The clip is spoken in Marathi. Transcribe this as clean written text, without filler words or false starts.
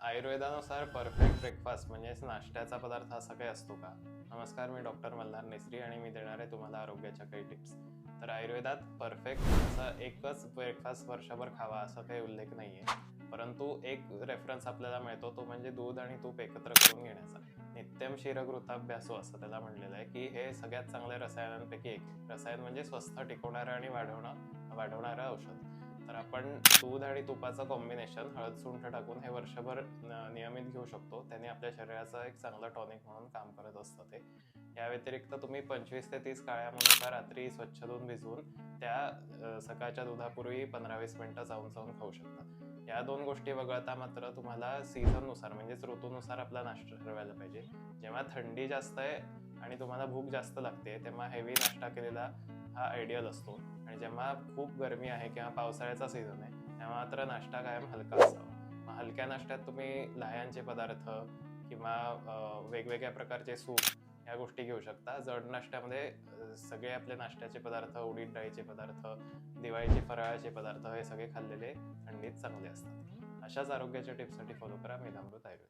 आयुर्वेदानुसार परफेक्ट ब्रेकफास्ट म्हणजेच नाश्त्याचा पदार्थ असा काही असतो का? नमस्कार, मी डॉक्टर मल्हार नेसरी आणि मी देणार आहे तुम्हाला आरोग्याच्या काही टिप्स. तर आयुर्वेदात परफेक्ट असा एकच ब्रेकफास्ट वर्षभर खावा असा काही उल्लेख नाही आहे. परंतु एक रेफरन्स आपल्याला मिळतो, तो म्हणजे दूध आणि तूप एकत्र करून घेण्याचा. नित्यम क्षीरघृताभ्यासो असं त्याला म्हणलेलं आहे की हे सगळ्यात चांगल्या रसायनांपैकी एक आहे. रसायन म्हणजे स्वस्थ टिकवणारं आणि वाढवणारं औषध. तर आपण दूध आणि तुपाचं कॉम्बिनेशन हळद सुंठ टाकून हे वर्षभर नियमित घेऊ शकतो. त्याने आपल्या शरीराचं एक चांगलं टॉनिक म्हणून काम करत असतं ते. या व्यतिरिक्त तुम्ही 25 ते 30 काळ्या मनुका रात्री स्वच्छ धुवून भिजवून त्या सकाळच्या दुधापूर्वी 15-20 मिनिटं चावून खाऊ शकता. या दोन गोष्टी वगळता मात्र तुम्हाला सीझननुसार म्हणजेच ऋतूनुसार आपला नाश्ता ठरवायला पाहिजे. जेव्हा थंडी जास्त आहे आणि तुम्हाला भूक जास्त लागते तेव्हा हेवी नाश्ता केलेला हा आयडियल असतो. आणि जेव्हा खूप गरमी आहे किंवा पावसाळ्याचा सीझन आहे तेव्हा मात्र नाश्ता कायम हलका असावा. मग हलक्या नाश्त्यात तुम्ही लाह्यांचे पदार्थ किंवा वेगवेगळ्या प्रकारचे सूप या गोष्टी घेऊ शकता. जड नाश्त्यामध्ये सगळे आपले नाश्त्याचे पदार्थ, उडीद डाळीचे पदार्थ, दिवाळीचे फराळाचे पदार्थ हे सगळे खाल्लेले थंडीत चांगले असतात. अशाच आरोग्याच्या टिप्ससाठी फॉलो करा मी अमृत आयुर्वेद.